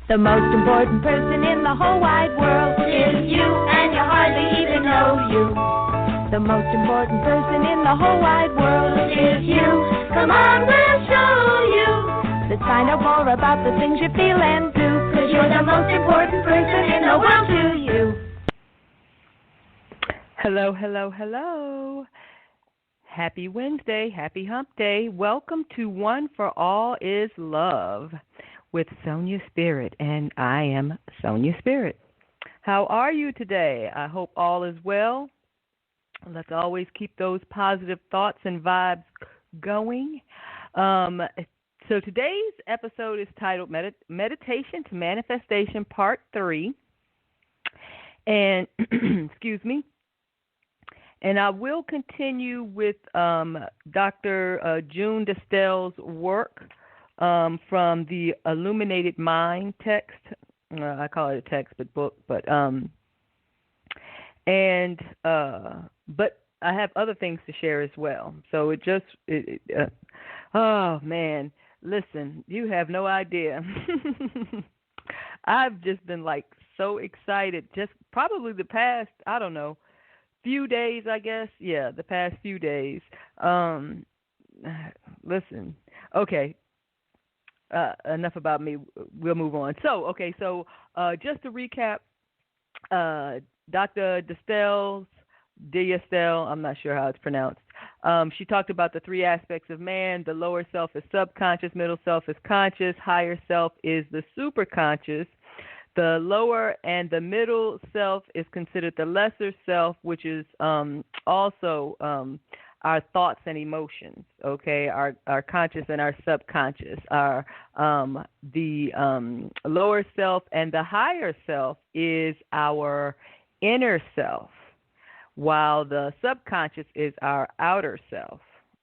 The most important person in the whole wide world is you, and you hardly even know you. The most important person in the whole wide world is you. Come on, we'll show you. Let's find out more about the things you feel and do, 'cause you're the most important person in the world to you. Hello, hello, hello. Happy Wednesday, happy hump day. Welcome to One for All is Love with Sonya Spirit, and I am Sonya Spirit. How are you today? I hope all is well. Let's always keep those positive thoughts and vibes going. So today's episode is titled Meditation to Manifestation Part 3. And, excuse me. And I will continue with Dr. June Distell's work from the Illuminated Mind text. I call it a text, but book. But I have other things to share as well. So oh man, listen, you have no idea. I've just been like so excited. Just probably the past, I don't know, few days, I guess. Yeah, the past few days. Listen, okay. Enough about me. We'll move on. So just to recap, Dr. Distell's, I'm not sure how it's pronounced. She talked about the three aspects of man. The lower self is subconscious, middle self is conscious, higher self is the superconscious. The lower and the middle self is considered the lesser self, which is also our thoughts and emotions, okay, our conscious and our subconscious. The lower self and the higher self is our inner self, while the subconscious is our outer self,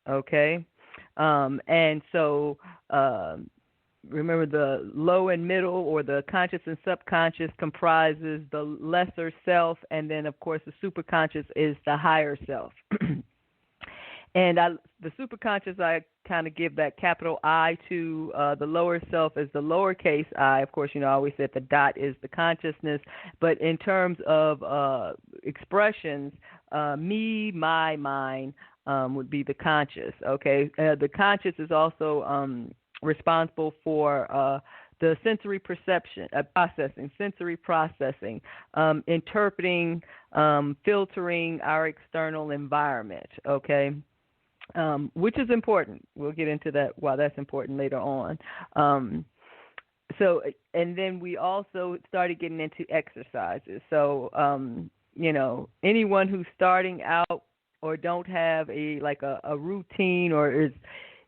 okay? And so remember, the low and middle, or the conscious and subconscious, comprises the lesser self, and then, of course, the superconscious is the higher self. And the superconscious, I kind of give that capital I to. The lower self is the lowercase I. Of course, I always said the dot is the consciousness. But in terms of expressions, me, my, mine would be the conscious. Okay, the conscious is also responsible for the sensory processing, interpreting, filtering our external environment. Okay. Which is important. We'll get into that, why that's important later on. And then we also started getting into exercises. So, anyone who's starting out or don't have a routine, or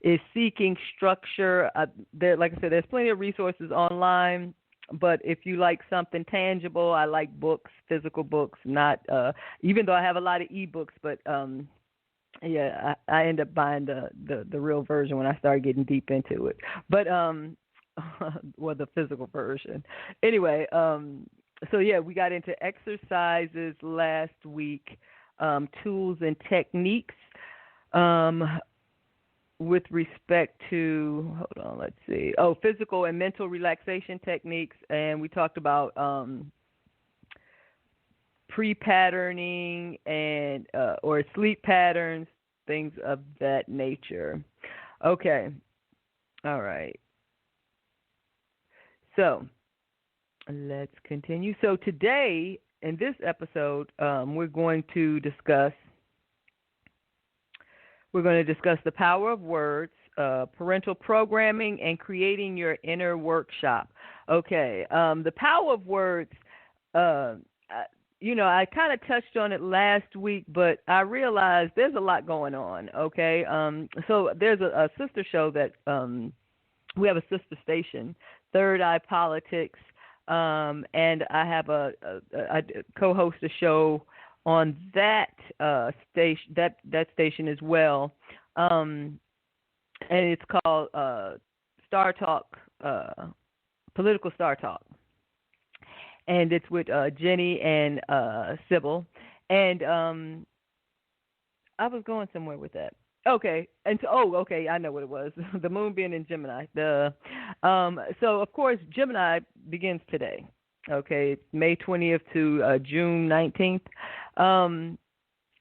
is seeking structure, like I said, there's plenty of resources online. But if you like something tangible, I like books, physical books, not even though I have a lot of ebooks, but yeah, I end up buying the real version when I started getting deep into it. But well, the physical version. Anyway, so yeah, we got into exercises last week, tools and techniques with respect to, hold on, let's see. Physical and mental relaxation techniques, and we talked about pre-patterning and or sleep patterns, things of that nature. Okay. All right. So let's continue. So today, in this episode, we're going to discuss the power of words, parental programming, and creating your inner workshop. Okay. The power of words, I kind of touched on it last week, but I realized there's a lot going on, okay? So there's a sister show that we have, a sister station, Third Eye Politics, and I have I co-host a show on that station, that station as well, and it's called Star Talk, Political Star Talk. And it's with Jenny and Sybil. And I was going somewhere with that. Okay, and so, okay, I know what it was. The moon being in Gemini. So of course Gemini begins today. Okay, it's May 20th to June 19th.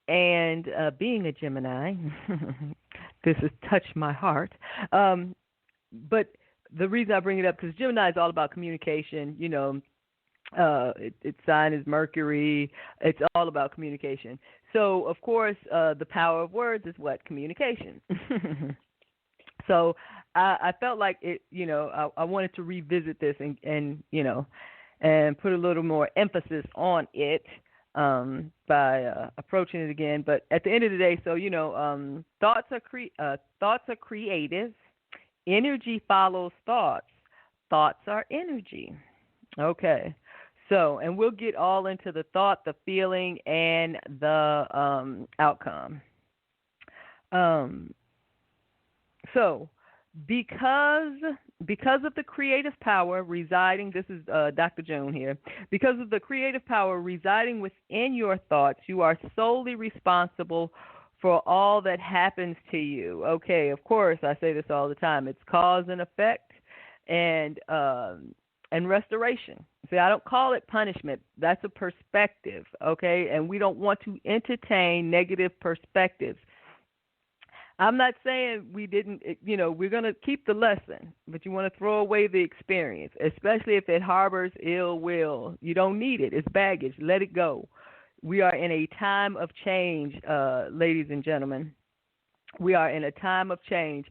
And being a Gemini, this has touched my heart. But the reason I bring it up because Gemini is all about communication. You know, its sign is Mercury. It's all about communication. So, of course, the power of words is what? Communication. So I felt like it, you know, I wanted to revisit this and, you know, and put a little more emphasis on it by approaching it again. But at the end of the day, so, you know, thoughts are creative. Energy follows thoughts. Thoughts are energy. Okay. So, and we'll get all into the thought, the feeling, and the outcome. So, because of the creative power residing, this is Dr. Joan here, because of the creative power residing within your thoughts, you are solely responsible for all that happens to you. Okay, of course, I say this all the time. It's cause and effect and restoration. See, I don't call it punishment. That's a perspective, okay? And we don't want to entertain negative perspectives. I'm not saying we didn't, you know, we're going to keep the lesson, but you want to throw away the experience, especially if it harbors ill will. You don't need it. It's baggage. Let it go. We are in a time of change, ladies and gentlemen. We are in a time of change.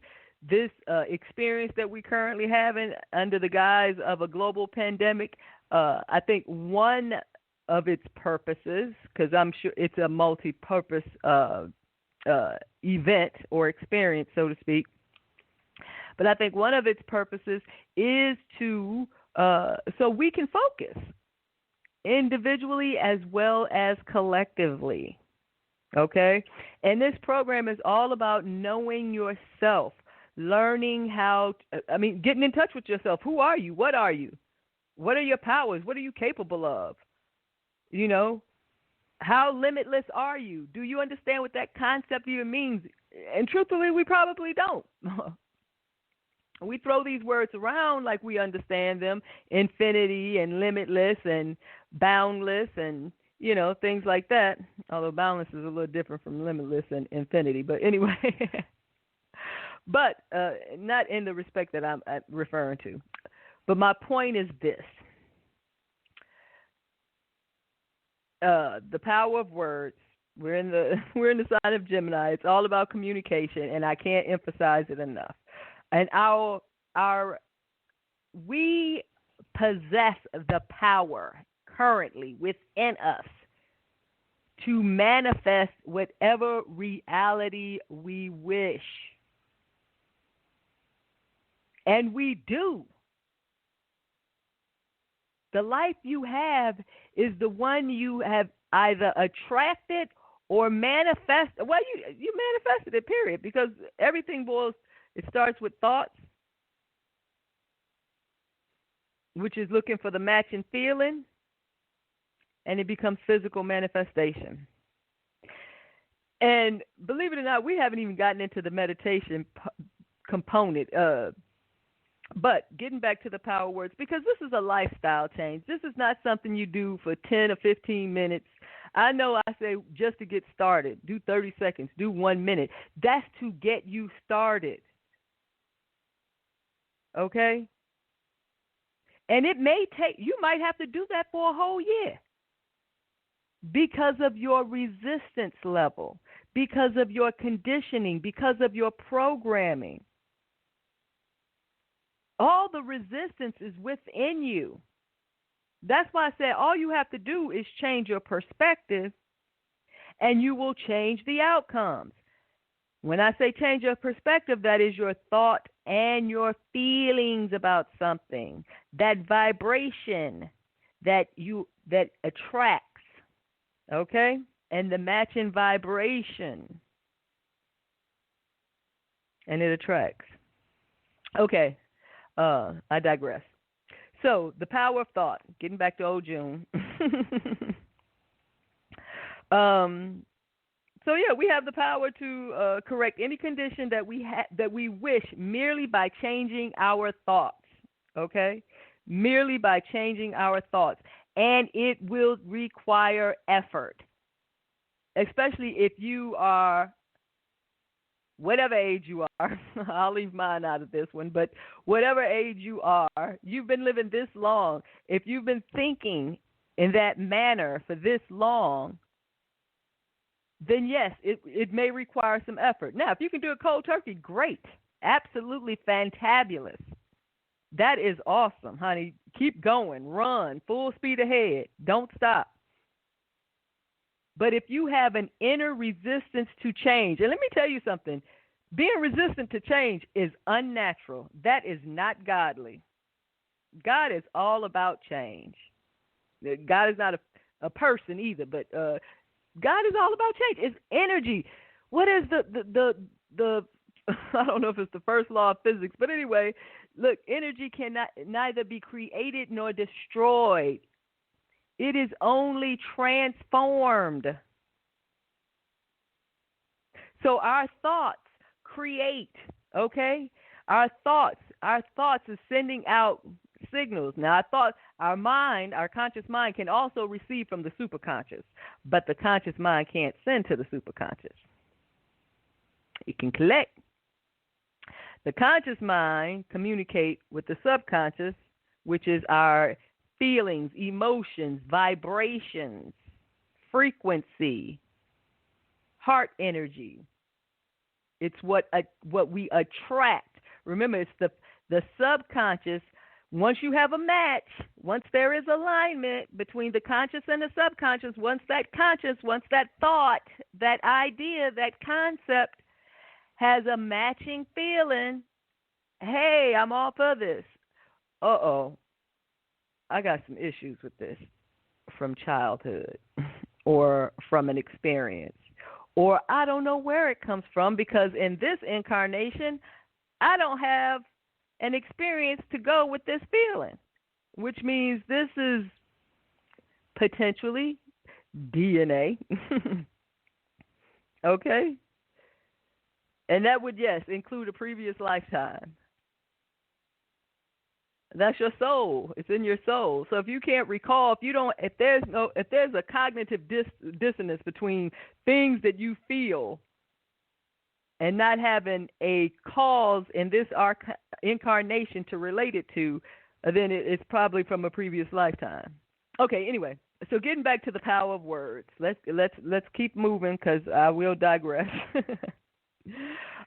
This experience that we currently have under the guise of a global pandemic, I think one of its purposes, because I'm sure it's a multi-purpose event or experience, so to speak, but I think one of its purposes is to so we can focus individually as well as collectively. Okay? And this program is all about knowing yourself, learning how, getting in touch with yourself. Who are you? What are you? What are your powers? What are you capable of? You know, how limitless are you? Do you understand what that concept even means? And truthfully, we probably don't. We throw these words around like we understand them, infinity and limitless and boundless and, you know, things like that. Although boundless is a little different from limitless and infinity. But anyway, but not in the respect that I'm referring to. But my point is this. The power of words. We're in the sign of Gemini. It's all about communication, and I can't emphasize it enough. And we possess the power currently within us to manifest whatever reality we wish. And we do. The life you have is the one you have either attracted or manifested. Well, you manifested it, period, because everything it starts with thoughts, which is looking for the matching feeling, and it becomes physical manifestation. And believe it or not, we haven't even gotten into the meditation component. But getting back to the power words, because this is a lifestyle change. This is not something you do for 10 or 15 minutes. I know I say just to get started, do 30 seconds, do 1 minute. That's to get you started. Okay? And it may take, you might have to do that for a whole year because of your resistance level, because of your conditioning, because of your programming. All the resistance is within you. That's why I said all you have to do is change your perspective, and you will change the outcomes. When I say change your perspective, that is your thought and your feelings about something, that vibration that attracts, okay, and the matching vibration, and it attracts. Okay. I digress. So, the power of thought, getting back to old June. So yeah, we have the power to correct any condition that we wish merely by changing our thoughts. Okay, merely by changing our thoughts, and it will require effort, especially if you are whatever age you are. I'll leave mine out of this one, but whatever age you are, you've been living this long. If you've been thinking in that manner for this long, then yes, it may require some effort. Now, if you can do it cold turkey, great. Absolutely fantabulous. That is awesome, honey. Keep going. Run. Full speed ahead. Don't stop. But if you have an inner resistance to change, and let me tell you something, being resistant to change is unnatural. That is not godly. God is all about change. God is not a person either, but God is all about change. It's energy. What is the I don't know if it's the first law of physics, but anyway, look, energy cannot neither be created nor destroyed. It is only transformed. So our thoughts create, okay? Our thoughts is sending out signals. Now, our mind, our conscious mind, can also receive from the superconscious, but the conscious mind can't send to the superconscious. It can collect. The conscious mind communicates with the subconscious, which is our feelings, emotions, vibrations, frequency, heart energy. It's what we attract. Remember, it's the subconscious. Once you have a match, once there is alignment between the conscious and the subconscious, once that thought, that idea, that concept has a matching feeling, hey, I'm all for this. Uh-oh. I got some issues with this from childhood or from an experience, or I don't know where it comes from, because in this incarnation, I don't have an experience to go with this feeling, which means this is potentially DNA. Okay? And that would, yes, include a previous lifetime. That's your soul. It's in your soul. So if you can't recall, if there's a cognitive dissonance between things that you feel and not having a cause in this incarnation to relate it to, then it's probably from a previous lifetime. Okay. Anyway, so getting back to the power of words, let's keep moving, because I will digress.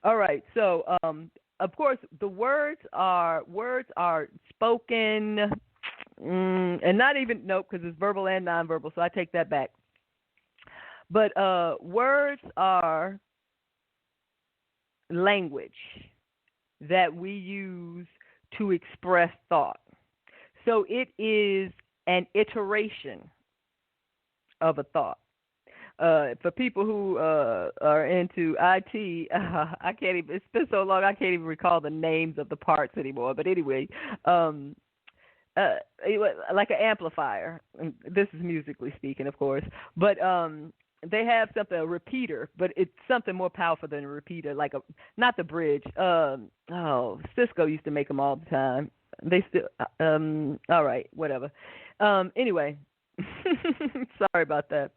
All right. So, of course, the words are spoken, and not even, nope, because it's verbal and nonverbal, so I take that back. But words are language that we use to express thought. So it is an iteration of a thought. For people who are into IT, I can't even. It's been so long I can't even recall the names of the parts anymore. But anyway, like an amplifier. And this is musically speaking, of course. But they have something, a repeater, but it's something more powerful than a repeater. Like not the bridge. Cisco used to make them all the time. They still. All right, whatever. Anyway, sorry about that.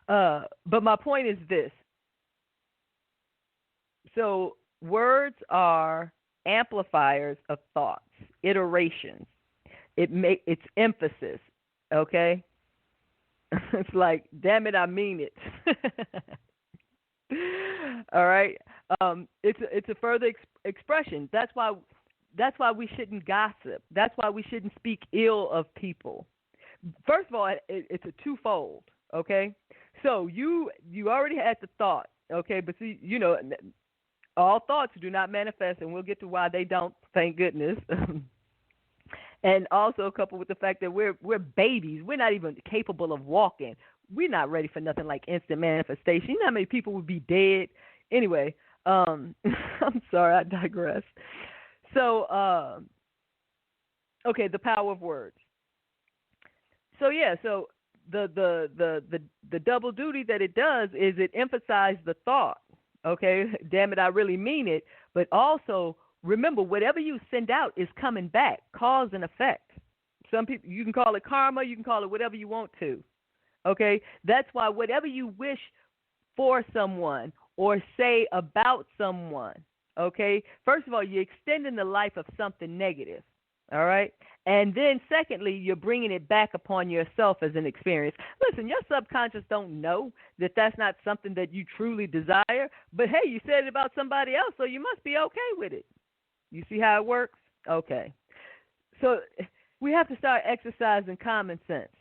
But my point is this. So words are amplifiers of thoughts, iterations. It's emphasis, okay? It's like, damn it, I mean it. All right? It's a further expression. That's why we shouldn't gossip. That's why we shouldn't speak ill of people. First of all, it's a twofold, okay? So you already had the thought, okay? But see, all thoughts do not manifest, and we'll get to why they don't, thank goodness. And also coupled with the fact that we're babies. We're not even capable of walking. We're not ready for nothing like instant manifestation. You know how many people would be dead? Anyway, I'm sorry, I digress. So, okay, the power of words. So, yeah, so the double duty that it does is it emphasizes the thought. Okay, damn it, I really mean it. But also remember, whatever you send out is coming back, cause and effect. Some people, you can call it karma, you can call it whatever you want to. Okay, that's why whatever you wish for someone or say about someone, okay, first of all, you're extending the life of something negative. All right. And then secondly, you're bringing it back upon yourself as an experience. Listen, your subconscious don't know that that's not something that you truly desire. But, hey, you said it about somebody else, so you must be okay with it. You see how it works? Okay. So we have to start exercising common sense.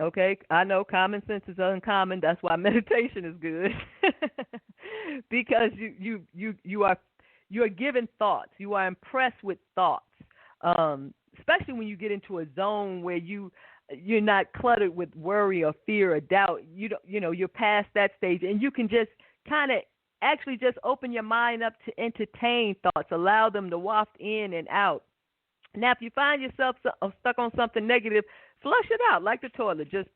Okay? I know common sense is uncommon. That's why meditation is good. Because you are given thoughts. You are impressed with thoughts. Especially when you get into a zone where you're not cluttered with worry or fear or doubt. You're past that stage, and you can just kind of actually just open your mind up to entertain thoughts, allow them to waft in and out. Now, if you find yourself stuck on something negative, flush it out like the toilet. Just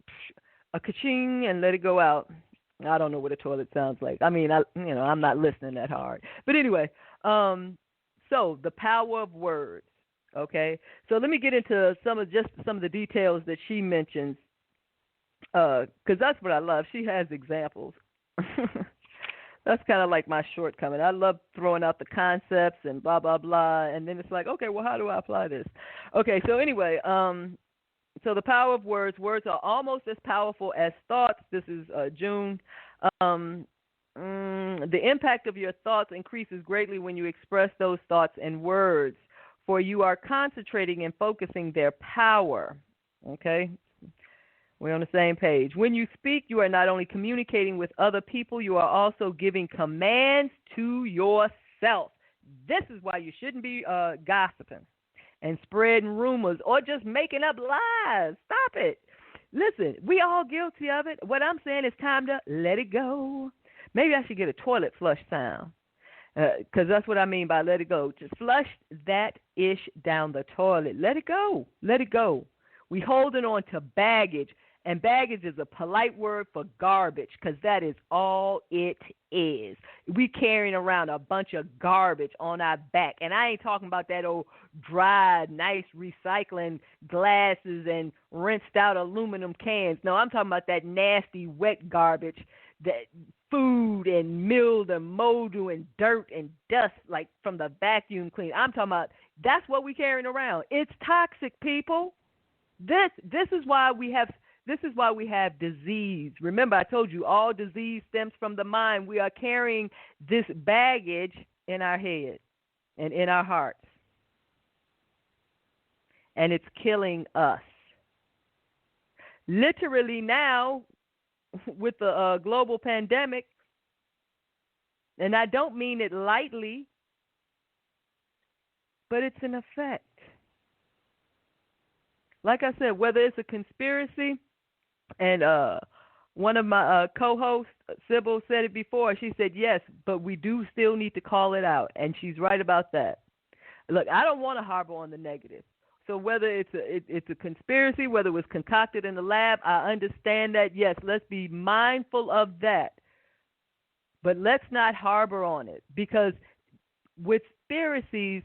a ka-ching and let it go out. I don't know what a toilet sounds like. I mean, I'm not listening that hard. But anyway, so the power of words. Okay, so let me get into some of the details that she mentions, because that's what I love. She has examples. That's kind of like my shortcoming. I love throwing out the concepts and blah, blah, blah, and then it's like, okay, well, how do I apply this? Okay, so anyway, so the power of words. Words are almost as powerful as thoughts. This is June. The impact of your thoughts increases greatly when you express those thoughts in words, for you are concentrating and focusing their power. Okay? We're on the same page. When you speak, you are not only communicating with other people, you are also giving commands to yourself. This is why you shouldn't be gossiping and spreading rumors or just making up lies. Stop it. Listen, we all guilty of it. What I'm saying is time to let it go. Maybe I should get a toilet flush sound. Because that's what I mean by let it go. Just flush that ish down the toilet. Let it go. Let it go. We holding on to baggage, and baggage is a polite word for garbage, because that is all it is. We carrying around a bunch of garbage on our back, and I ain't talking about that old dried, nice recycling glasses and rinsed out aluminum cans. No, I'm talking about that nasty, wet garbage, that food and mildew and moldu and dirt and dust, like from the vacuum cleaner. I'm talking about that's what we carrying around. It's toxic, people. This is why we have disease. Remember, I told you all disease stems from the mind. We are carrying this baggage in our head and in our hearts, and it's killing us. Literally now, with the global pandemic, and I don't mean it lightly, but it's an effect. Like I said, whether it's a conspiracy, and one of my co-hosts, Sybil, said it before. She said, yes, but we do still need to call it out, and she's right about that. Look, I don't want to harbor on the negative. So whether it's a conspiracy, whether it was concocted in the lab, I understand that. Yes, let's be mindful of that. But let's not harbor on it, because with conspiracies,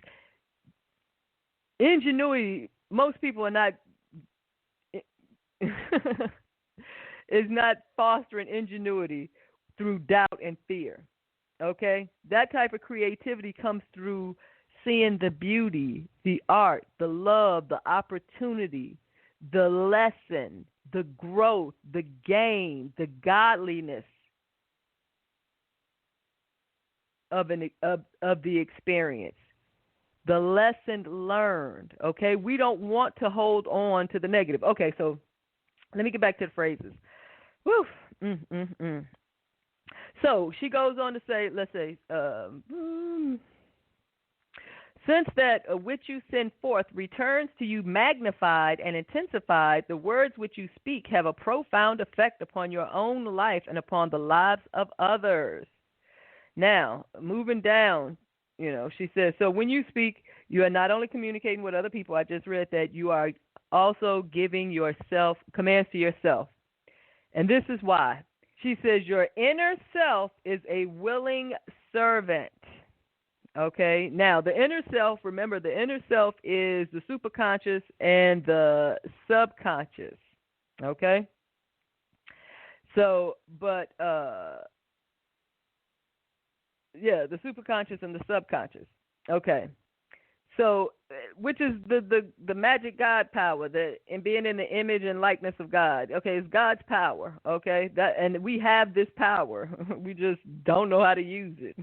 ingenuity, most people are not is not fostering ingenuity through doubt and fear. Okay? That type of creativity comes through seeing the beauty, the art, the love, the opportunity, the lesson, the growth, the gain, the godliness of the experience, the lesson learned. Okay, we don't want to hold on to the negative. Okay, so let me get back to the phrases. Woo. So she goes on to say, let's say, since that which you send forth returns to you magnified and intensified, the words which you speak have a profound effect upon your own life and upon the lives of others. Now, moving down, she says, so when you speak, you are not only communicating with other people, I just read that, you are also giving yourself commands to yourself. And this is why. She says your inner self is a willing servant. Okay? Now, the inner self, remember, the inner self is the superconscious and the subconscious. Okay? So, but, the superconscious and the subconscious. Okay. So, which is the magic God power, in being in the image and likeness of God. Okay, it's God's power. Okay, and we have this power. We just don't know how to use it.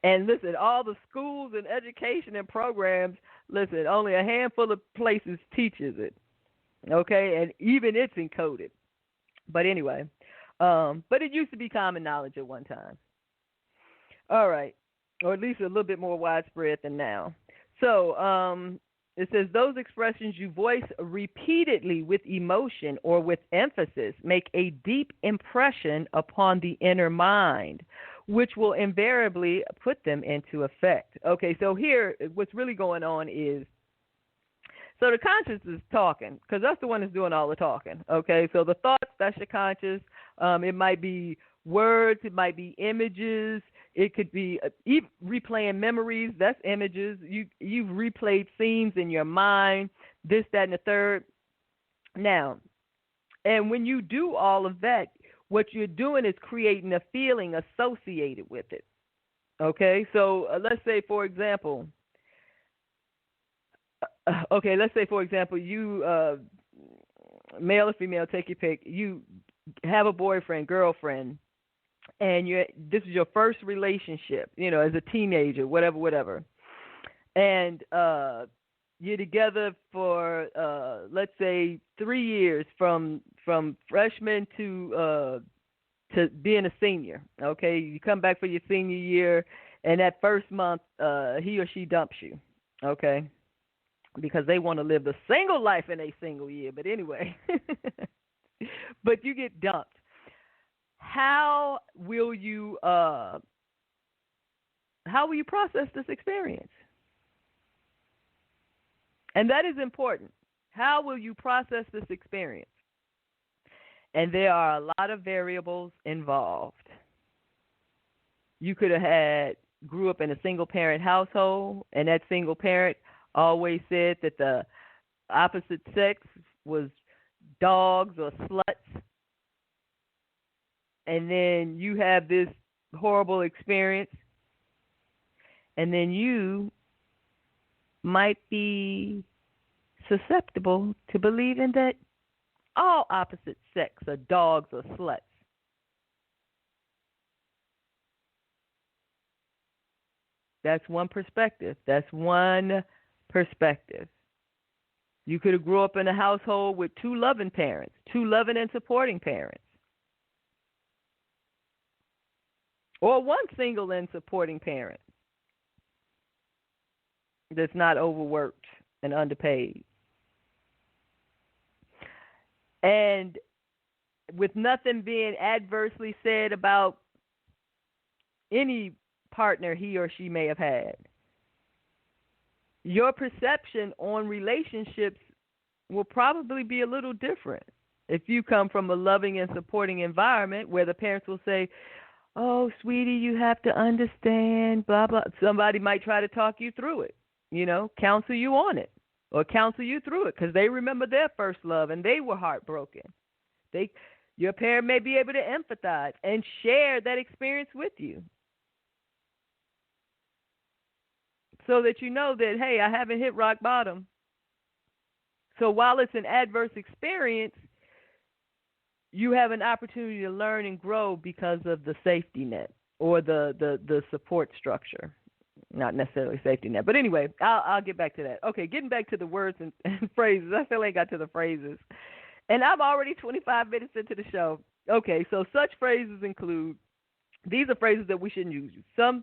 and listen, all the schools and education and programs, listen, only a handful of places teaches it. Okay, and even it's encoded. But anyway, but it used to be common knowledge at one time. All right, or at least a little bit more widespread than now. So it says those expressions you voice repeatedly with emotion or with emphasis make a deep impression upon the inner mind, which will invariably put them into effect. Okay, so here what's really going on is, so the conscious is talking, because that's the one that's doing all the talking. Okay, so the thoughts, that's your conscious. It might be words, it might be images, it could be replaying memories, that's images. You've replayed scenes in your mind, this, that, and the third. Now, and when you do all of that, what you're doing is creating a feeling associated with it. Okay, so let's say, for example, you, male or female, take your pick, you have a boyfriend, girlfriend, and this is your first relationship, as a teenager, whatever. And you're together for, let's say, 3 years from freshman to being a senior, okay? You come back for your senior year, and that first month, he or she dumps you, okay? Because they want to live the single life in a single year. But anyway, but you get dumped. How will you process this experience? And that is important. How will you process this experience? And there are a lot of variables involved. You could have grew up in a single parent household, and that single parent always said that the opposite sex was dogs or sluts. And then you have this horrible experience, and then you might be susceptible to believing that all opposite sex are dogs or sluts. That's one perspective. You could have grew up in a household with two loving parents, two loving and supporting parents. Or one single and supporting parent that's not overworked and underpaid. And with nothing being adversely said about any partner he or she may have had, your perception on relationships will probably be a little different. If you come from a loving and supporting environment where the parents will say, "Oh, sweetie, you have to understand, blah, blah." Somebody might try to talk you through it, counsel you on it, or counsel you through it because they remember their first love and they were heartbroken. Your parent may be able to empathize and share that experience with you so that you know that, hey, I haven't hit rock bottom. So while it's an adverse experience, you have an opportunity to learn and grow because of the safety net or the support structure. Not necessarily safety net. But anyway, I'll get back to that. Okay, getting back to the words and phrases. I still ain't got to the phrases. And I'm already 25 minutes into the show. Okay, so such phrases include, these are phrases that we shouldn't use. Some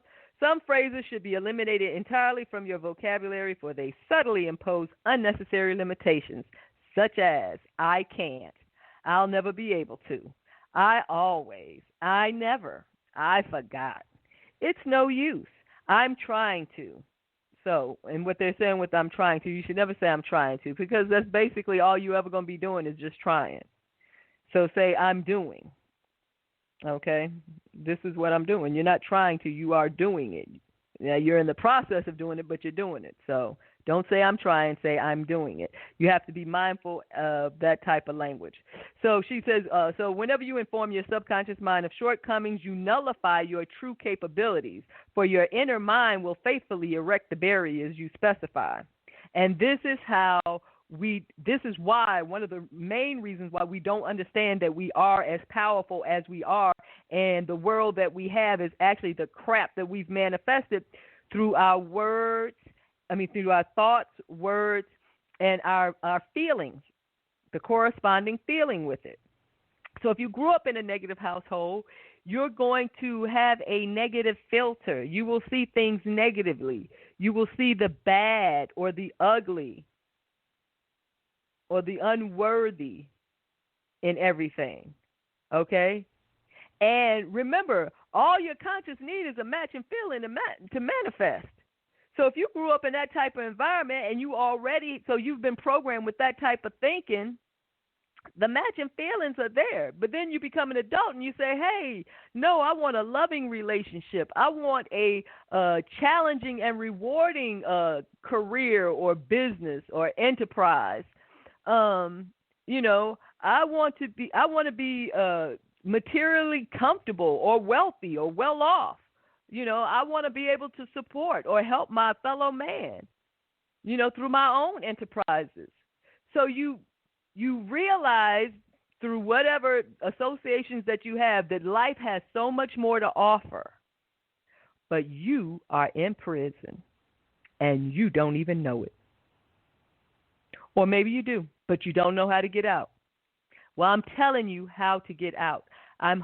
phrases should be eliminated entirely from your vocabulary, for they subtly impose unnecessary limitations, such as I can't, I'll never be able to, I always, I never, I forgot, it's no use, I'm trying to. So, and what they're saying with I'm trying to, you should never say I'm trying to, because that's basically all you ever going to be doing is just trying. So say, I'm doing. Okay? This is what I'm doing. You're not trying to, you are doing it. Now, you're in the process of doing it, but you're doing it. So don't say I'm trying, say I'm doing it. You have to be mindful of that type of language. So she says, so whenever you inform your subconscious mind of shortcomings, you nullify your true capabilities, for your inner mind will faithfully erect the barriers you specify. And this is why one of the main reasons why we don't understand that we are as powerful as we are, and the world that we have is actually the crap that we've manifested through our words, through our thoughts, words, and our feelings, the corresponding feeling with it. So if you grew up in a negative household, you're going to have a negative filter. You will see things negatively. You will see the bad or the ugly or the unworthy in everything, okay? And remember, all your conscious need is a matching feeling to manifest. So if you grew up in that type of environment and you've been programmed with that type of thinking, the matching feelings are there. But then you become an adult and you say, hey, no, I want a loving relationship. I want a challenging and rewarding career or business or enterprise. I want to be materially comfortable or wealthy or well off. I want to be able to support or help my fellow man, through my own enterprises. So you realize through whatever associations that you have that life has so much more to offer, but you are in prison and you don't even know it. Or maybe you do, but you don't know how to get out. Well, I'm telling you how to get out. I'm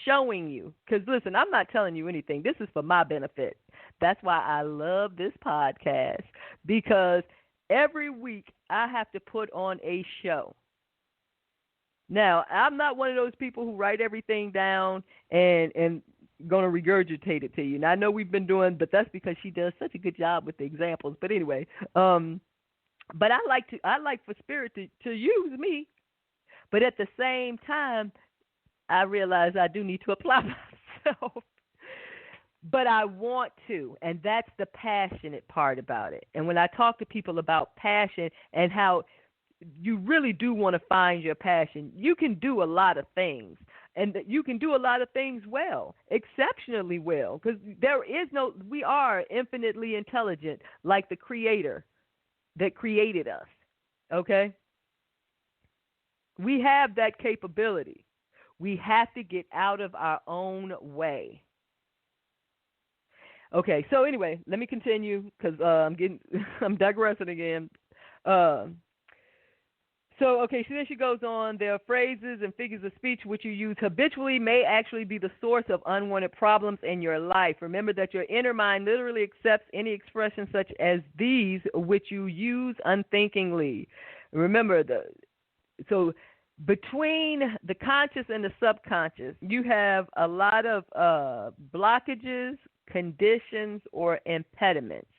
showing you, because listen, I'm not telling you anything. This is for my benefit. That's why I love this podcast, because every week I have to put on a show. Now, I'm not one of those people who write everything down and going to regurgitate it to you. Now, I know we've been doing, but that's because she does such a good job with the examples. But anyway, but I like for Spirit to use me. But at the same time, I realize I do need to apply myself. But I want to, and that's the passionate part about it. And when I talk to people about passion and how you really do want to find your passion, you can do a lot of things. And you can do a lot of things well, exceptionally well, because we are infinitely intelligent, like the Creator that created us, okay? We have that capability. We have to get out of our own way. Okay, so anyway, let me continue because I'm digressing again. So then she goes on, there are phrases and figures of speech which you use habitually may actually be the source of unwanted problems in your life. Remember that your inner mind literally accepts any expression such as these which you use unthinkingly. Remember, so between the conscious and the subconscious, you have a lot of blockages, conditions, or impediments,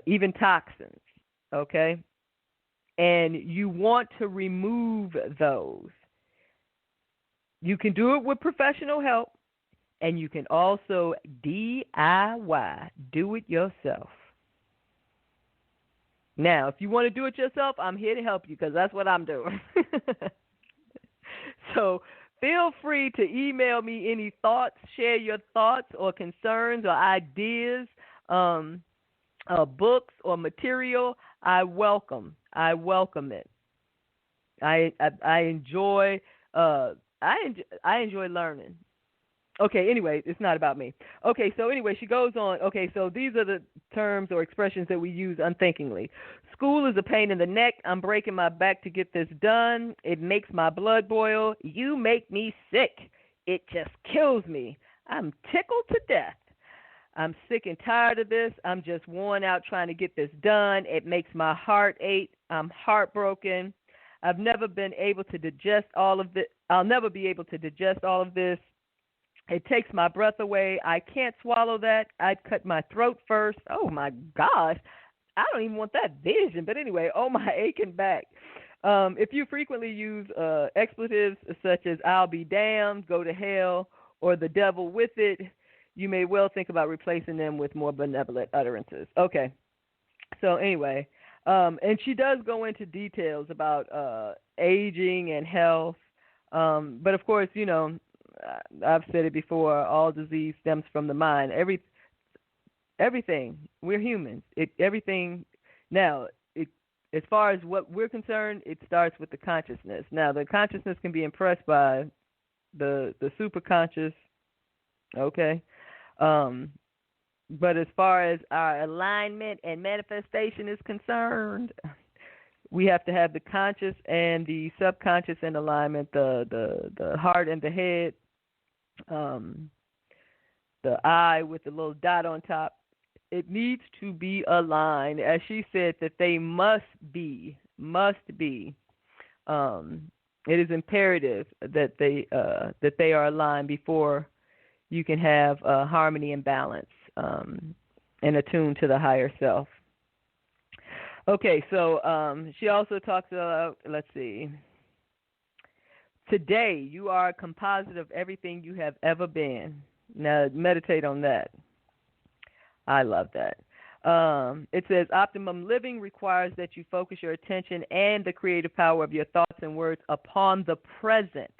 even toxins, okay? And you want to remove those. You can do it with professional help, and you can also DIY, do it yourself. Now, if you want to do it yourself, I'm here to help you because that's what I'm doing. So feel free to email me any thoughts, share your thoughts or concerns or ideas, books or material. I welcome it. I enjoy learning. Okay, anyway, it's not about me. Okay, so anyway, she goes on. Okay, so these are the terms or expressions that we use unthinkingly. School is a pain in the neck. I'm breaking my back to get this done. It makes my blood boil. You make me sick. It just kills me. I'm tickled to death. I'm sick and tired of this. I'm just worn out trying to get this done. It makes my heart ache. I'm heartbroken. I've never been able to digest all of this. I'll never be able to digest all of this. It takes my breath away. I can't swallow that. I'd cut my throat first. Oh, my gosh. I don't even want that vision. But anyway, oh, my aching back. If you frequently use expletives such as "I'll be damned," "go to hell," or "the devil with it," you may well think about replacing them with more benevolent utterances. Okay. So anyway, and she does go into details about aging and health. But of course, I've said it before. All disease stems from the mind. Everything. We're humans. Everything. Now, as far as what we're concerned, it starts with the consciousness. Now, the consciousness can be impressed by the superconscious. Okay. But as far as our alignment and manifestation is concerned, we have to have the conscious and the subconscious in alignment, the heart and the head, the eye with the little dot on top. It needs to be aligned. As she said, that they must be. It is imperative that they are aligned before you can have harmony and balance and attune to the higher self. Okay, so she also talks about, let's see, today you are a composite of everything you have ever been. Now, meditate on that. I love that. It says, optimum living requires that you focus your attention and the creative power of your thoughts and words upon the present.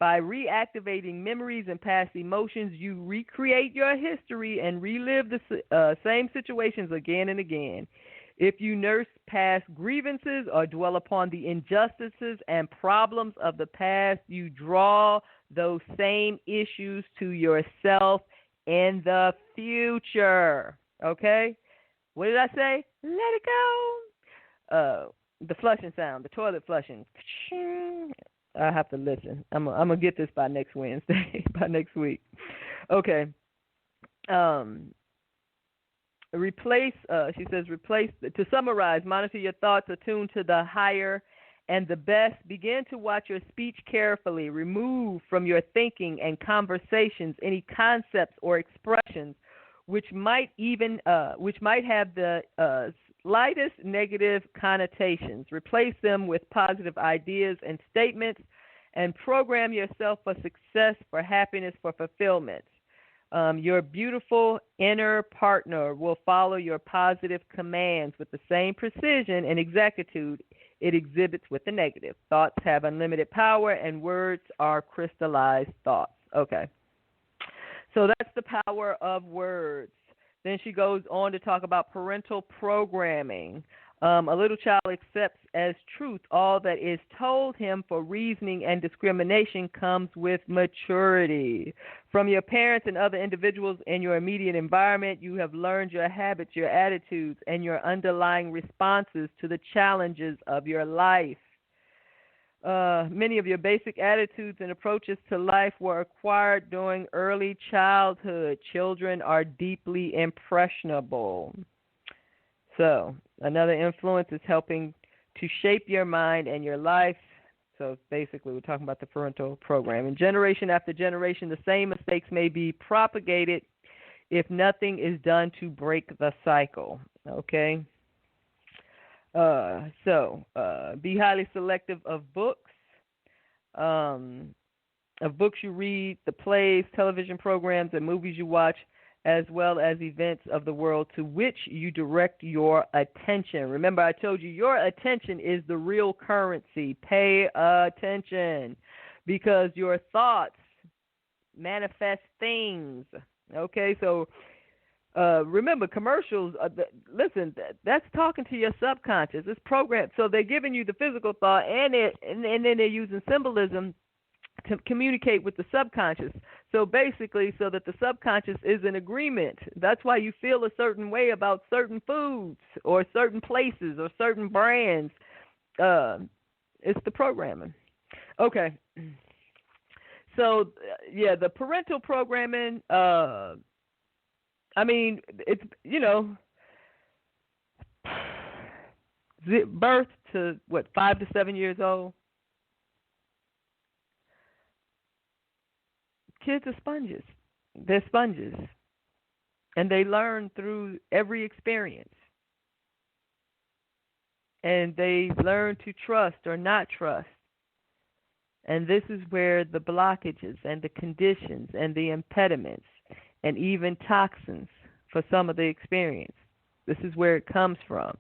By reactivating memories and past emotions, you recreate your history and relive the same situations again and again. If you nurse past grievances or dwell upon the injustices and problems of the past, you draw those same issues to yourself in the future. Okay? What did I say? Let it go. The flushing sound, the toilet flushing. I have to listen. I'm gonna get this by next Wednesday, by next week. Okay. Replace. She says, replace. To summarize, monitor your thoughts, attune to the higher and the best. Begin to watch your speech carefully. Remove from your thinking and conversations any concepts or expressions which might have the slightest negative connotations. Replace them with positive ideas and statements, and program yourself for success, for happiness, for fulfillment. Your beautiful inner partner will follow your positive commands with the same precision and exactitude it exhibits with the negative. Thoughts have unlimited power, and words are crystallized thoughts. Okay. So that's the power of words. Then she goes on to talk about parental programming. A little child accepts as truth all that is told him, for reasoning and discrimination comes with maturity. From your parents and other individuals in your immediate environment, you have learned your habits, your attitudes, and your underlying responses to the challenges of your life. Many of your basic attitudes and approaches to life were acquired during early childhood. Children are deeply impressionable. So, another influence is helping to shape your mind and your life. So, basically, we're talking about the parental program. And generation after generation, the same mistakes may be propagated if nothing is done to break the cycle. Okay? Be highly selective of books you read, the plays, television programs, and movies you watch, as well as events of the world to which you direct your attention. Remember, I told you your attention is the real currency. Pay attention, because your thoughts manifest things. Okay, so remember, commercials, listen, that's talking to your subconscious. It's programmed. So they're giving you the physical thought, and then they're using symbolism to communicate with the subconscious. So basically, so that the subconscious is in agreement. That's why you feel a certain way about certain foods or certain places or certain brands. It's the programming. Okay. So, yeah, the parental programming, it's, birth to, 5 to 7 years old? Kids are sponges. They're sponges. And they learn through every experience. and they learn to trust or not trust. And this is where the blockages and the conditions and the impediments and even toxins for some of the experience, this is where it comes from.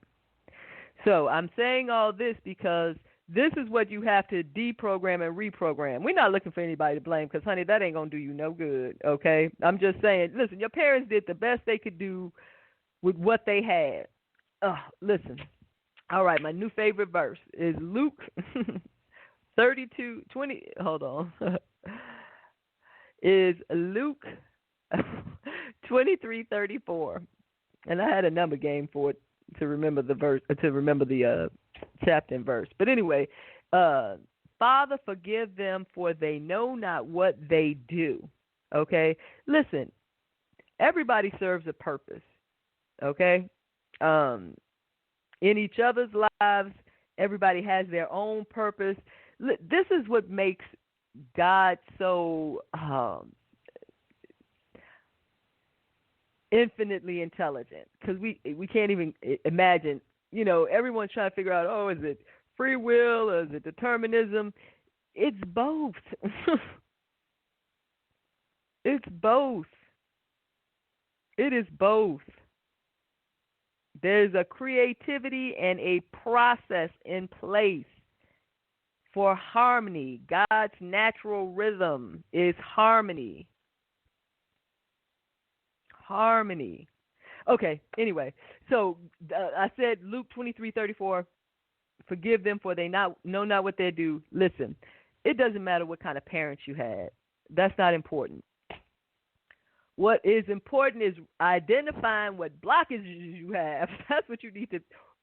So I'm saying all this because this is what you have to deprogram and reprogram. We're not looking for anybody to blame because, honey, that ain't going to do you no good, okay? I'm just saying, listen, your parents did the best they could do with what they had. Listen. All right, my new favorite verse is Luke 32:20. Hold on. Is Luke 23:34. And I had a number game for it to remember the verse, to remember the chapter and verse. But anyway, Father, forgive them, for they know not what they do. Okay? Listen, everybody serves a purpose. Okay? In each other's lives, everybody has their own purpose. This is what makes God so infinitely intelligent, because we can't even imagine. You know, everyone's trying to figure out, oh, is it free will or is it determinism? It's both. It's both. It is both. There's a creativity and a process in place for harmony. God's natural rhythm is harmony. Harmony. Okay, anyway, so I said Luke 23:34, forgive them for they know not what they do. Listen, it doesn't matter what kind of parents you had. That's not important. What is important is identifying what blockages you have. That's what you need to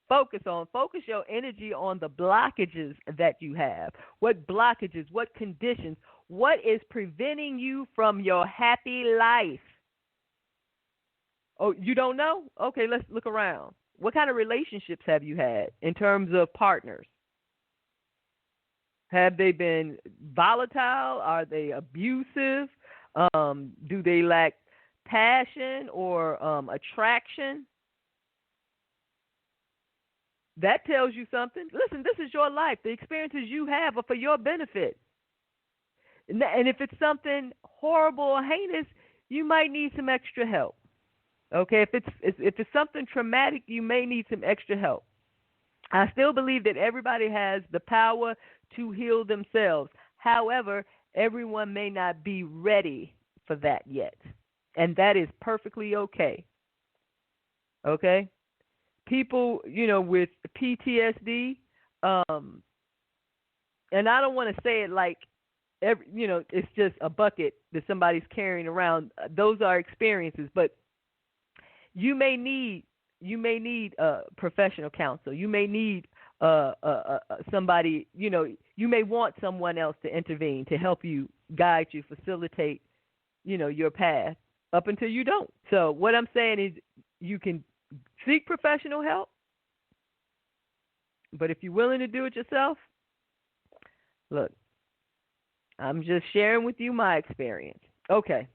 focus on. Focus your energy on the blockages that you have. What blockages, what conditions, what is preventing you from your happy life? Oh, you don't know? Okay, let's look around. What kind of relationships have you had in terms of partners? Have they been volatile? Are they abusive? Do they lack passion or attraction? That tells you something. Listen, this is your life. The experiences you have are for your benefit. And if it's something horrible or heinous, you might need some extra help. Okay, if it's something traumatic, you may need some extra help. I still believe that everybody has the power to heal themselves. However, everyone may not be ready for that yet. And that is perfectly okay. Okay? People, with PTSD, and I don't want to say it like, it's just a bucket that somebody's carrying around. Those are experiences, but you may need professional counsel. You may need somebody, you may want someone else to intervene to help you, guide you, facilitate, your path up until you don't. So what I'm saying is you can seek professional help, but if you're willing to do it yourself, look, I'm just sharing with you my experience. Okay.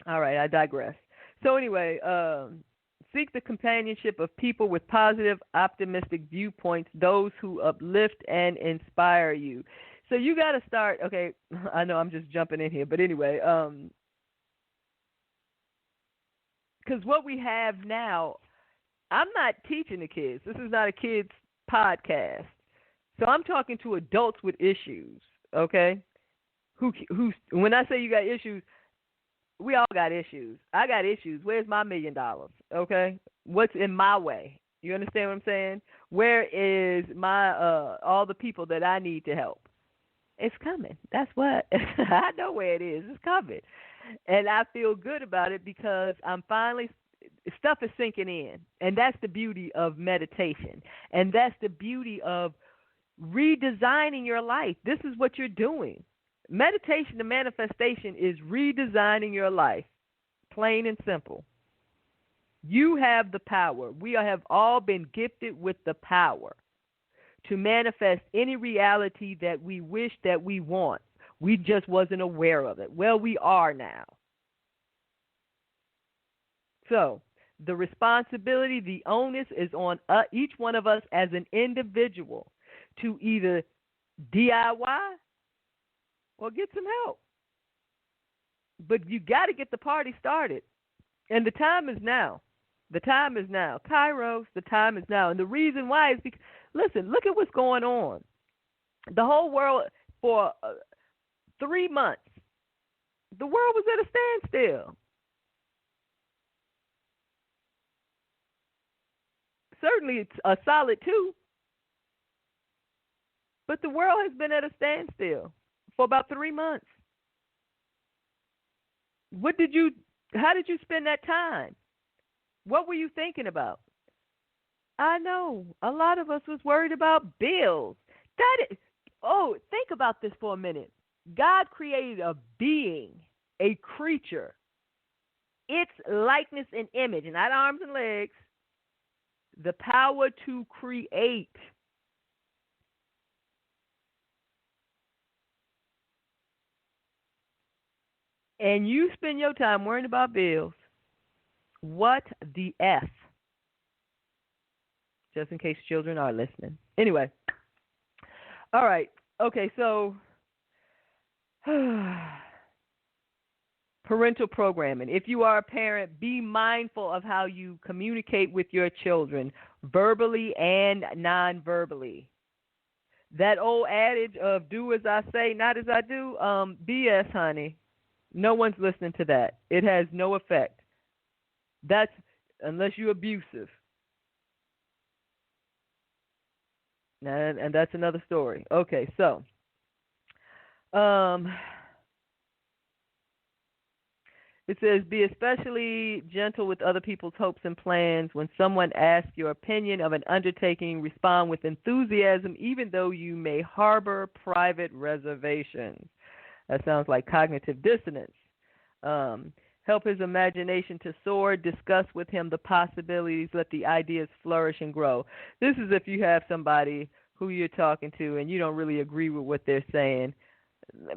All right, I digress. So anyway, seek the companionship of people with positive, optimistic viewpoints, those who uplift and inspire you. So you got to start, okay, I know I'm just jumping in here, but anyway, because what we have now, I'm not teaching the kids. This is not a kids' podcast. So I'm talking to adults with issues, okay? Who when I say you got issues, we all got issues. I got issues. Where's my $1 million? Okay? What's in my way? You understand what I'm saying? Where is my all the people that I need to help? It's coming. That's what. I know where it is. It's coming. And I feel good about it because I'm finally, stuff is sinking in. And that's the beauty of meditation. And that's the beauty of redesigning your life. This is what you're doing. Meditation and manifestation is redesigning your life, plain and simple. You have the power. We have all been gifted with the power to manifest any reality that we wish, that we want. We just wasn't aware of it. Well, we are now. So The responsibility, the onus is on each one of us as an individual to either DIY or get some help. But you got to get the party started. And the time is now. The time is now. Kairos, the time is now. And the reason why is because, listen, look at what's going on. The whole world, for 3 months, the world was at a standstill. Certainly it's a solid 2. But the world has been at a standstill for about 3 months. How did you spend that time? What were you thinking about? I know a lot of us was worried about bills. Think about this for a minute. God created a being, a creature, its likeness and image, not arms and legs, the power to create. And you spend your time worrying about bills. What the F? Just in case children are listening. Anyway. All right. Okay, so parental programming. If you are a parent, be mindful of how you communicate with your children, verbally and non-verbally. That old adage of do as I say, not as I do, BS, honey. No one's listening to that. It has no effect. That's unless you're abusive. And that's another story. Okay, so it says, be especially gentle with other people's hopes and plans. When someone asks your opinion of an undertaking, respond with enthusiasm, even though you may harbor private reservations. That sounds like cognitive dissonance. Help his imagination to soar. Discuss with him the possibilities. Let the ideas flourish and grow. This is if you have somebody who you're talking to and you don't really agree with what they're saying.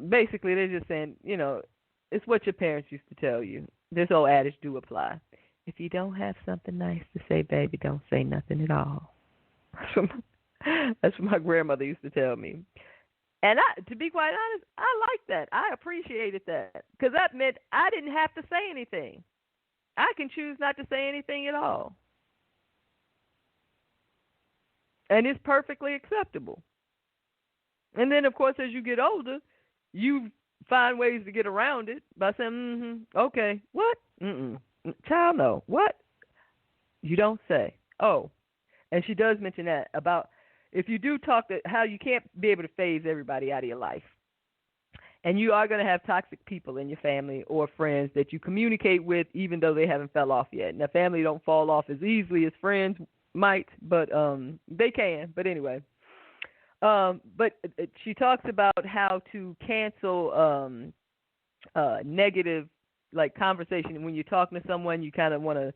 Basically, they're just saying, it's what your parents used to tell you. This old adage do apply. If you don't have something nice to say, baby, don't say nothing at all. That's what my grandmother used to tell me. And to be quite honest, I liked that. I appreciated that because that meant I didn't have to say anything. I can choose not to say anything at all. And it's perfectly acceptable. And then, of course, as you get older, you find ways to get around it by saying, okay, what? Child, no. What? You don't say. Oh. And she does mention that about if you do talk to how you can't be able to phase everybody out of your life. And you are going to have toxic people in your family or friends that you communicate with even though they haven't fell off yet. Now, family don't fall off as easily as friends might, but they can. But anyway. But she talks about how to cancel negative, like, conversation. When you're talking to someone, you kind of want to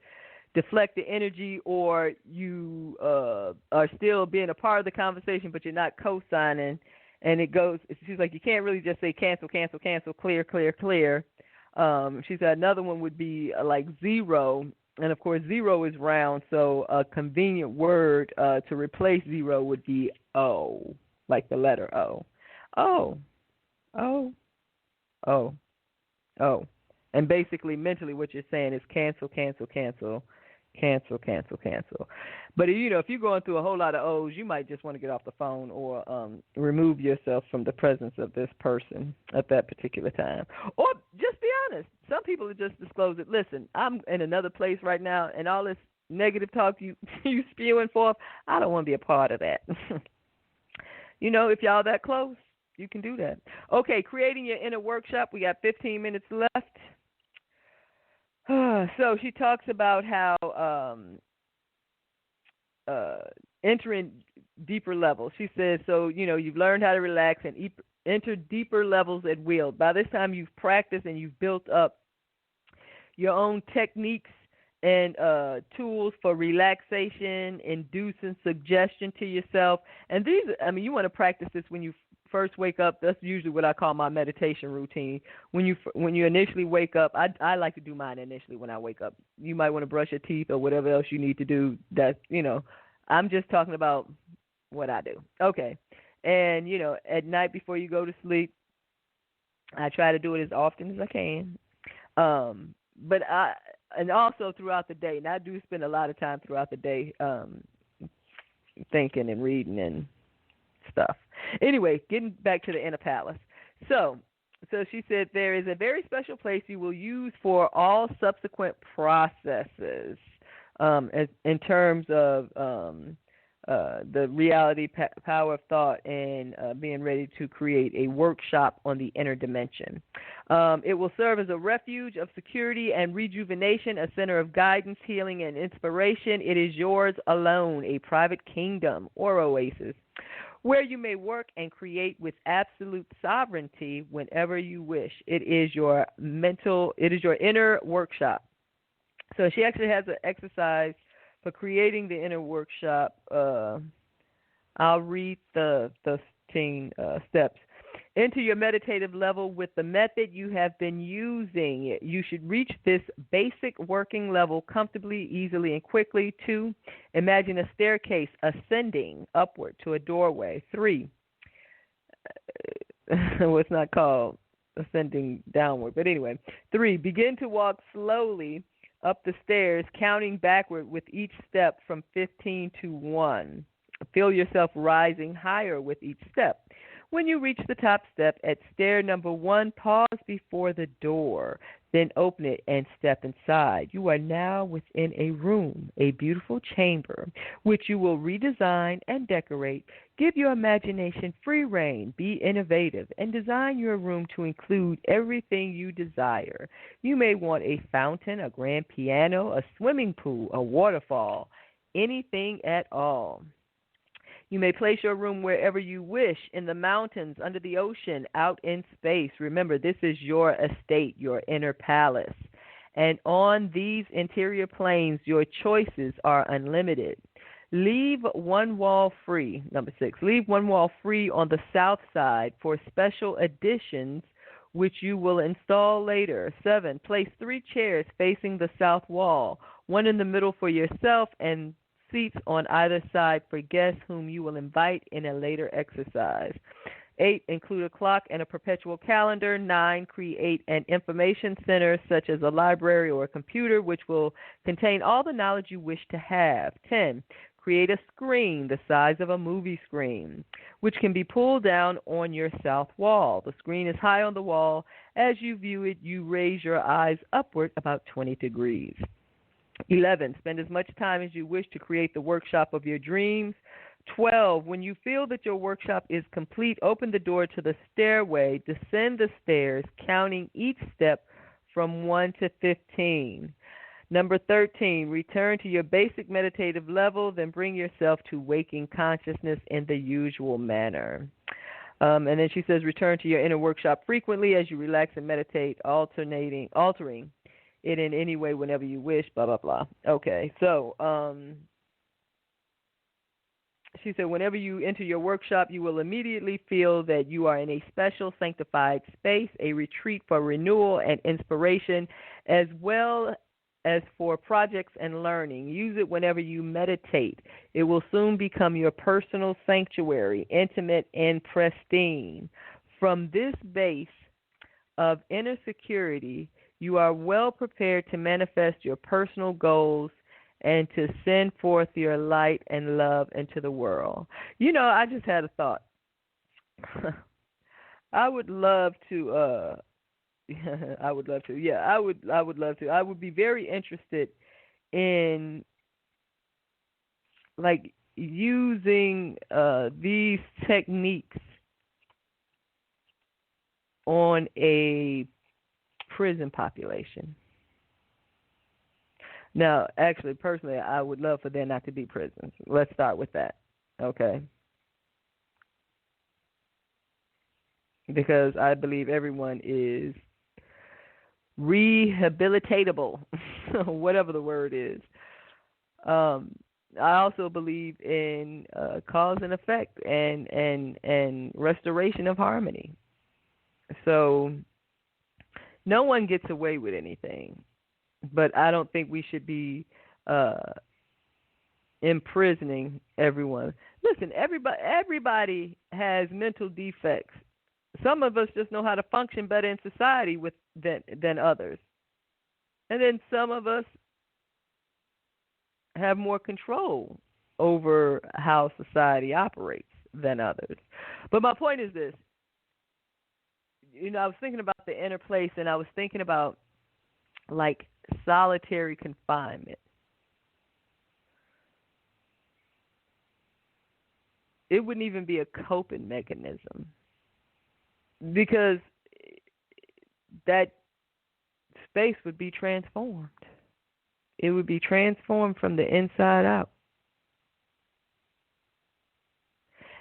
deflect the energy, or you are still being a part of the conversation, but you're not co-signing. And it goes, she's like, you can't really just say cancel, cancel, cancel, clear, clear, clear. She said another one would be like zero. And, of course, zero is round, so a convenient word to replace zero would be O, like the letter O. O, O, O, O. And basically, mentally, what you're saying is cancel, cancel, cancel, cancel, cancel, cancel. But, if you're going through a whole lot of O's, you might just want to get off the phone or remove yourself from the presence of this person at that particular time. Or just be honest. Some people just disclose it. Listen, I'm in another place right now, and all this negative talk you spewing forth, I don't want to be a part of that. If y'all that close, you can do that. Okay, creating your inner workshop. We got 15 minutes left. So she talks about how entering deeper levels. She says, so, you've learned how to relax and enter deeper levels at will. By this time, you've practiced and you've built up your own techniques and tools for relaxation, inducing suggestion to yourself. And these, you want to practice this when you first wake up, that's usually what I call my meditation routine. When you initially wake up, I like to do mine initially when I wake up. You might want to brush your teeth or whatever else you need to do. That, I'm just talking about what I do. Okay. And, at night before you go to sleep, I try to do it as often as I can. And also throughout the day, and I do spend a lot of time throughout the day thinking and reading and stuff. Anyway, getting back to the inner palace. So she said there is a very special place you will use for all subsequent processes in terms of the reality, power of thought, and being ready to create a workshop on the inner dimension. It will serve as a refuge of security and rejuvenation, a center of guidance, healing, and inspiration. It is yours alone, a private kingdom or oasis, where you may work and create with absolute sovereignty whenever you wish. It is your inner workshop. So she actually has an exercise for creating the inner workshop. I'll read the 13 steps. Into your meditative level with the method you have been using. You should reach this basic working level comfortably, easily, and quickly. 2, imagine a staircase ascending upward to a doorway. 3, well, it's not called ascending downward, but anyway. 3, begin to walk slowly up the stairs, counting backward with each step from 15 to 1. Feel yourself rising higher with each step. When you reach the top step at stair number 1, pause before the door, then open it and step inside. You are now within a room, a beautiful chamber, which you will redesign and decorate. Give your imagination free rein, be innovative, and design your room to include everything you desire. You may want a fountain, a grand piano, a swimming pool, a waterfall, anything at all. You may place your room wherever you wish, in the mountains, under the ocean, out in space. Remember, this is your estate, your inner palace. And on these interior planes, your choices are unlimited. Leave one wall free. Number 6, leave one wall free on the south side for special additions, which you will install later. 7, place 3 chairs facing the south wall, one in the middle for yourself and seats on either side for guests whom you will invite in a later exercise. 8, include a clock and a perpetual calendar. 9, create an information center such as a library or a computer which will contain all the knowledge you wish to have. 10, create a screen the size of a movie screen, which can be pulled down on your south wall. The screen is high on the wall. As you view it, you raise your eyes upward about 20 degrees. 11, spend as much time as you wish to create the workshop of your dreams. 12, when you feel that your workshop is complete, open the door to the stairway, descend the stairs, counting each step from 1 to 15. Number 13, return to your basic meditative level, then bring yourself to waking consciousness in the usual manner. And then she says, return to your inner workshop frequently as you relax and meditate, altering it in any way whenever you wish, blah, blah, blah. Okay, so she said whenever you enter your workshop, you will immediately feel that you are in a special sanctified space, a retreat for renewal and inspiration, as well as for projects and learning. Use it whenever you meditate. It will soon become your personal sanctuary, intimate and pristine. From this base of inner security, you are well prepared to manifest your personal goals and to send forth your light and love into the world. I just had a thought. I would love to. I would love to. Yeah, I would love to. I would be very interested in using these techniques on a prison population. Now, actually, personally, I would love for there not to be prisons. Let's start with that, okay? Because I believe everyone is rehabilitatable, whatever the word is. I also believe in cause and effect and restoration of harmony. So no one gets away with anything, but I don't think we should be imprisoning everyone. Listen, everybody has mental defects. Some of us just know how to function better in society than others, and then some of us have more control over how society operates than others. But my point is this. I was thinking about the inner place, and I was thinking about like solitary confinement. It wouldn't even be a coping mechanism because that space would be transformed. It would be transformed from the inside out.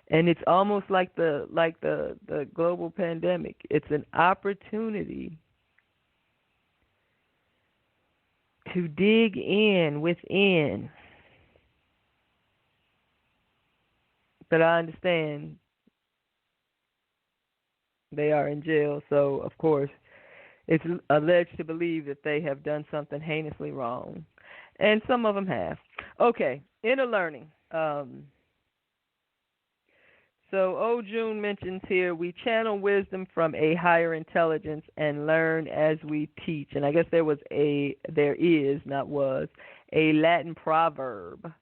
And it's almost like the global pandemic. It's an opportunity to dig in within. But I understand they are in jail, so of course it's alleged to believe that they have done something heinously wrong. And some of them have. Okay, inner learning. So June mentions here, we channel wisdom from a higher intelligence and learn as we teach. And I guess there is, not was, a Latin proverb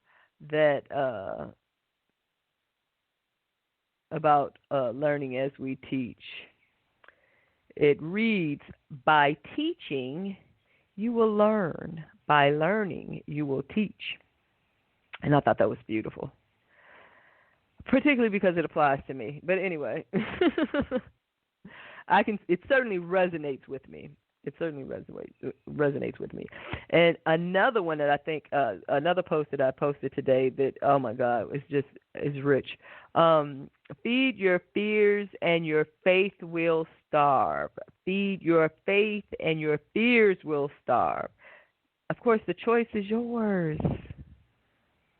that about learning as we teach. It reads, by teaching, you will learn. By learning, you will teach. And I thought that was beautiful, particularly because it applies to me. But anyway, it certainly resonates with me. It certainly resonates with me. And another one that I think, another post that I posted today that, oh my God, is rich. Feed your fears and your faith will starve. Feed your faith and your fears will starve. Of course, the choice is yours.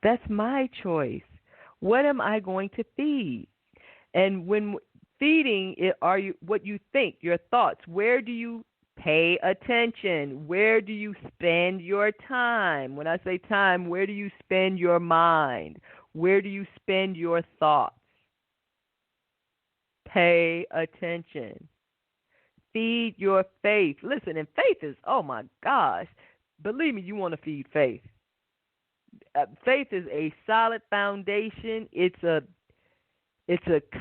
That's my choice. What am I going to feed? And when feeding, are you what you think, your thoughts? Where do you pay attention? Where do you spend your time? When I say time, where do you spend your mind? Where do you spend your thoughts? Pay attention. Feed your faith. Listen, and faith is, oh my gosh, believe me, you want to feed faith. Faith is a solid foundation. It's a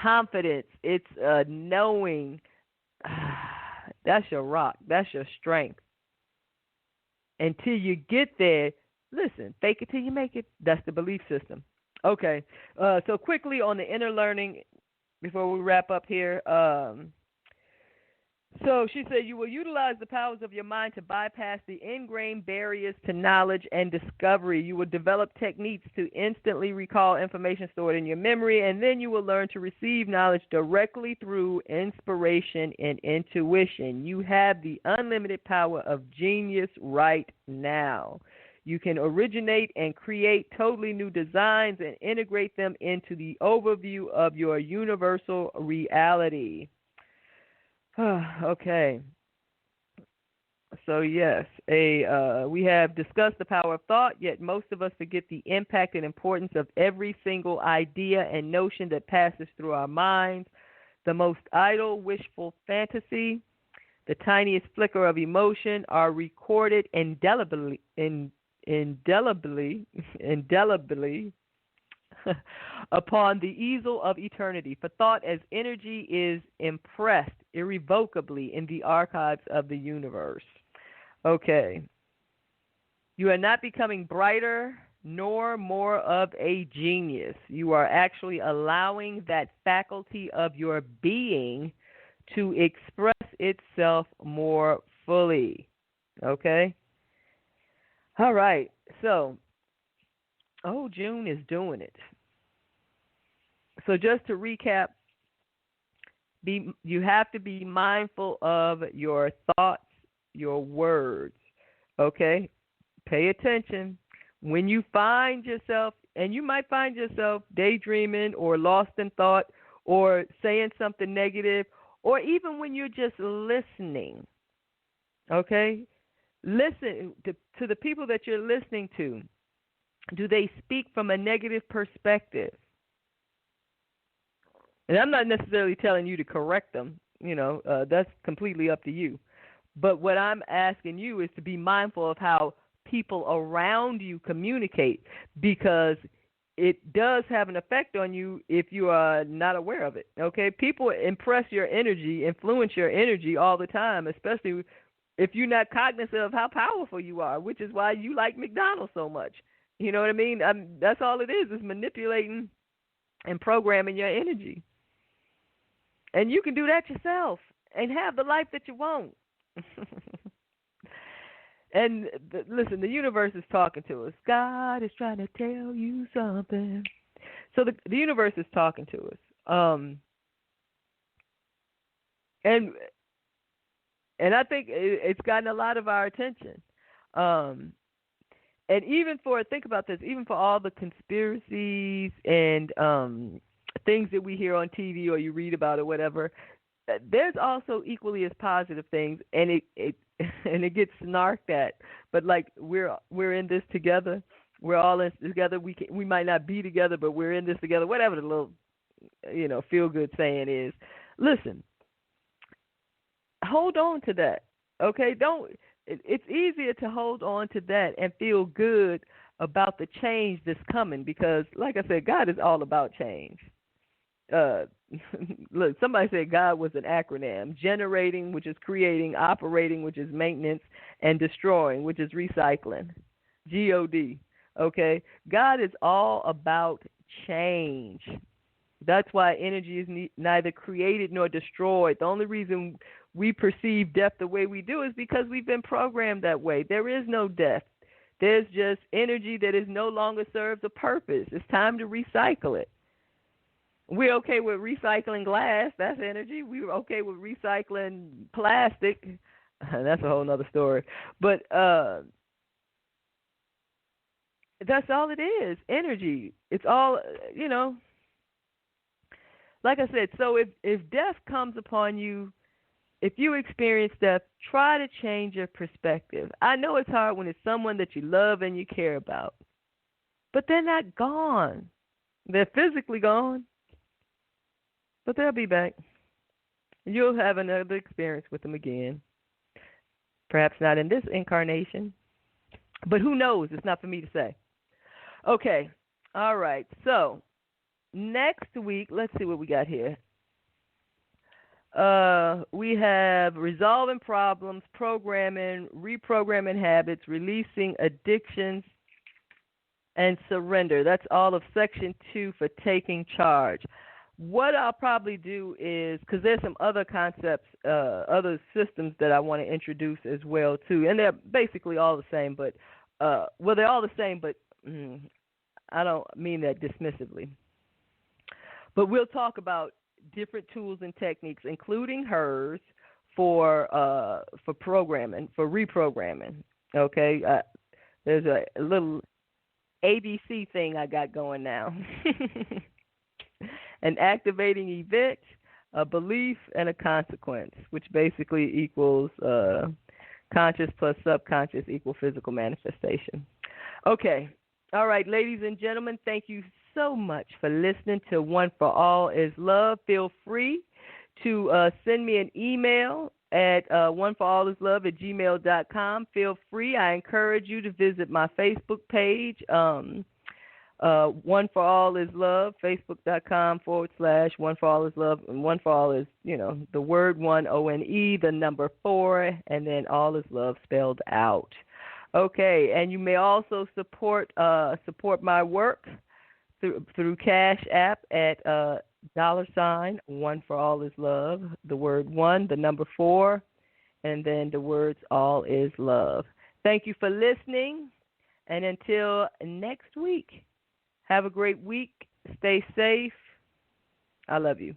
confidence. It's a knowing. That's your rock. That's your strength. Until you get there, listen, fake it till you make it. That's the belief system. Okay. So quickly on the inner learning, before we wrap up here. So she said, you will utilize the powers of your mind to bypass the ingrained barriers to knowledge and discovery. You will develop techniques to instantly recall information stored in your memory, and then you will learn to receive knowledge directly through inspiration and intuition. You have the unlimited power of genius right now. You can originate and create totally new designs and integrate them into the overview of your universal reality. Okay. So yes, we have discussed the power of thought, yet most of us forget the impact and importance of every single idea and notion that passes through our minds. The most idle, wishful fantasy, the tiniest flicker of emotion are recorded indelibly upon the easel of eternity. For thought as energy is impressed irrevocably in the archives of the universe. Okay. You are not becoming brighter nor more of a genius. You are actually allowing that faculty of your being to express itself more fully. Okay? All right. So, June is doing it. So just to recap, you have to be mindful of your thoughts, your words, okay? Pay attention. When you find yourself And you might find yourself daydreaming or lost in thought or saying something negative, or even when you're just listening, okay? Listen to the people that you're listening to. Do they speak from a negative perspective? And I'm not necessarily telling you to correct them. That's completely up to you. But what I'm asking you is to be mindful of how people around you communicate, because it does have an effect on you if you are not aware of it, okay? People impress your energy, influence your energy all the time, especially if you're not cognizant of how powerful you are, which is why you like McDonald's so much. You know what I mean? That's all it is manipulating and programming your energy. And you can do that yourself and have the life that you want. And listen, the universe is talking to us. God is trying to tell you something. So the universe is talking to us. And I think it's gotten a lot of our attention. And think about this, even for all the conspiracies and things that we hear on TV or you read about or whatever, there's also equally as positive things, and it gets snarked at. But like we're in this together. We're all in this together. We might not be together, but we're in this together. Whatever the little feel good saying is. Listen, hold on to that. Okay, it's easier to hold on to that and feel good about the change that's coming, because, like I said, God is all about change. Look, somebody said God was an acronym: generating, which is creating; operating, which is maintenance; and destroying, which is recycling. God. Okay, God is all about change. That's why energy is neither created nor destroyed. The only reason we perceive death the way we do is because we've been programmed that way. There is no death. There's just energy that is no longer serves a purpose. It's time to recycle it. We're okay with recycling glass. That's energy. We're okay with recycling plastic. That's a whole other story. But that's all it is, energy. It's all, like I said, so if death comes upon you, if you experience death, try to change your perspective. I know it's hard when it's someone that you love and you care about, but they're not gone. They're physically gone, but they'll be back. You'll have another experience with them again. Perhaps not in this incarnation, but who knows? It's not for me to say. Okay, all right. So next week, let's see what we got here. We have resolving problems, programming, reprogramming habits, releasing addictions, and surrender. That's all of Section 2 for taking charge. What I'll probably do is, because there's some other concepts, other systems that I want to introduce as well, too. And they're basically all the same, but, they're all the same, but I don't mean that dismissively. But we'll talk about different tools and techniques, including hers for programming, for reprogramming. Okay, there's a little ABC thing I got going now. An activating event, a belief, and a consequence, which basically equals conscious plus subconscious equal physical manifestation. Okay. All right, ladies and gentlemen, thank you so much for listening to One for All is Love. Feel free to send me an email at oneforallislove@gmail.com. Feel free. I encourage you to visit my Facebook page, One for All is Love, facebook.com/OneForAllIsLove. And One for All is, the word one, ONE, the number 4, and then all is love spelled out. Okay, and you may also support my work through Cash App at $1for-All-is-Love, the word 1, the number 4, and then the words all is love. Thank you for listening, and until next week, have a great week. Stay safe. I love you.